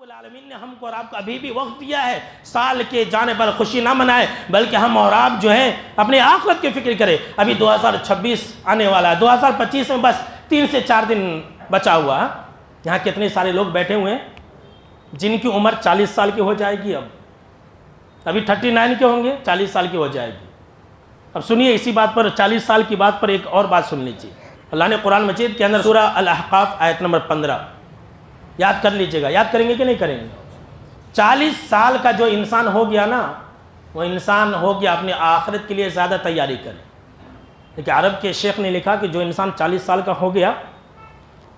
رب العالمین نے ہم کو اور آپ کو ابھی بھی وقت دیا ہے، سال کے جانے پر خوشی نہ منائے، بلکہ ہم اور آپ جو ہیں اپنے آخرت کی فکر کریں۔ ابھی 2026 آنے والا ہے، 2025 میں بس 3 سے 4 دن بچا ہوا ہے۔ یہاں کتنے سارے لوگ بیٹھے ہوئے ہیں جن کی عمر 40 سال کی ہو جائے گی، ابھی 39 کے ہوں گے، 40 سال کی ہو جائے گی۔ اب سنیے اسی بات پر، 40 سال کی بات پر ایک اور بات سن لیجیے۔ اللہ نے قرآن مجید کے اندر سورہ الاحقاف آیت نمبر 15 یاد کر لیجئے گا، یاد کریں گے کہ نہیں کریں گے؟ 40 سال کا جو انسان ہو گیا نا، وہ انسان ہو گیا اپنے آخرت کے لیے زیادہ تیاری کرے۔ لیکن عرب کے شیخ نے لکھا کہ جو انسان 40 سال کا ہو گیا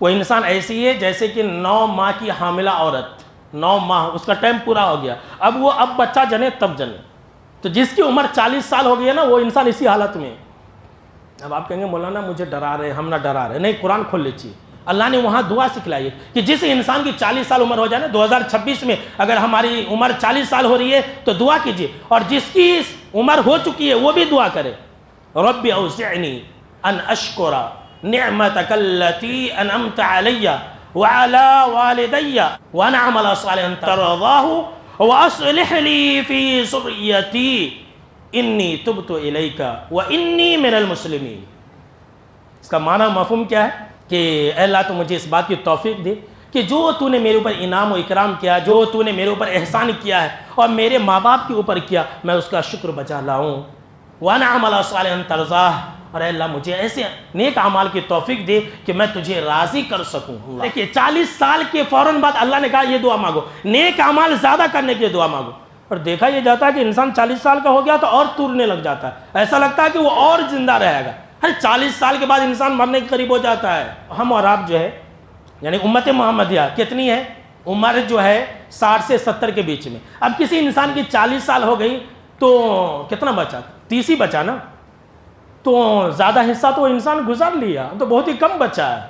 وہ انسان ایسی ہے جیسے کہ 9 ماہ کی حاملہ عورت، 9 ماہ اس کا ٹائم پورا ہو گیا، اب وہ بچہ جنے تب جنے۔ تو جس کی عمر 40 سال ہو گئی ہے نا، وہ انسان اسی حالت میں۔ اب آپ کہیں گے مولانا مجھے ڈرا رہے، ہم نہ ڈرا رہے، نہیں، قرآن کھول لیجیے۔ اللہ نے وہاں دعا سکھلائی ہے کہ جس انسان کی 40 سال عمر ہو جائے نا، 2026 میں اگر ہماری عمر 40 سال ہو رہی ہے تو دعا کیجیے، اور جس کی عمر ہو چکی ہے وہ بھی دعا کرے۔ رب اوزعنی ان اشکر نعمتک التی انعمت علی وعلی والدی وان اعمل صالحا ترضاہ واصلح لی فی ذریتی انی تبت الیک وانی من المسلمین۔ اس کا معنی مفہوم کیا ہے کہ اے اللہ تو مجھے اس بات کی توفیق دے کہ جو تو نے میرے اوپر انعام و اکرام کیا، جو تو نے میرے اوپر احسان کیا ہے اور میرے ماں باپ کے اوپر کیا، میں اس کا شکر بجا لاؤں۔ وَأَنَا عَمَلَ صَالِحًا تَرْضَاهُ، اور اے اللہ مجھے ایسے نیک اعمال کی توفیق دے کہ میں تجھے راضی کر سکوں۔ دیکھیے 40 سال کے فوراً بعد اللہ نے کہا یہ دعا مانگو، نیک اعمال زیادہ کرنے کے دعا مانگو۔ اور دیکھا یہ جاتا ہے کہ انسان 40 سال کا ہو گیا تو اور تورنے لگ جاتا ہے، ایسا لگتا ہے کہ وہ اور زندہ رہے گا۔ 40 سال کے بعد انسان مرنے کے قریب ہو جاتا ہے۔ ہم اور آپ جو ہے یعنی امت محمدیہ کتنی ہے؟ عمر جو ہے 60 سے 70 کے بیچ میں۔ اب کسی انسان کی 40 سال ہو گئی تو کتنا بچا؟ 30 ہی بچا نا، تو زیادہ حصہ تو انسان گزار لیا، تو بہت ہی کم بچا ہے۔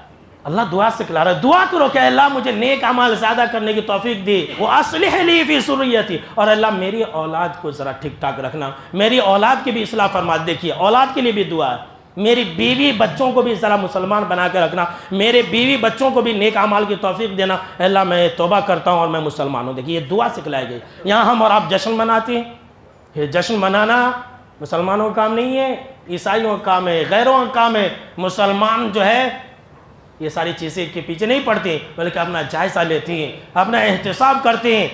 اللہ دعا سے کہلا رہا ہے، دعا کرو کہ اللہ مجھے نیک اعمال زیادہ کرنے کی توفیق دے، وَأَصْلِحْ لِي فِي ذُرِّيَّتِي، اور اللہ میری اولاد کو ذرا ٹھیک ٹھاک رکھنا، میری اولاد کی بھی اصلاح فرما۔ دیکھیے اولاد کے لیے بھی دعا ہے، میری بیوی بچوں کو بھی ذرا مسلمان بنا کے رکھنا، میرے بیوی بچوں کو بھی نیک اعمال کی توفیق دینا، اللہ میں توبہ کرتا ہوں اور میں مسلمان ہوں۔ دیکھیے یہ دعا سکھلائی گئی۔ یہاں ہم اور آپ جشن مناتے ہیں، یہ جشن منانا مسلمانوں کا کام نہیں ہے، عیسائیوں کا کام ہے، غیروں کا کام ہے۔ مسلمان جو ہے یہ ساری چیزیں کے پیچھے نہیں پڑتے، بلکہ اپنا جائزہ لیتے ہیں، اپنا احتساب کرتے ہیں۔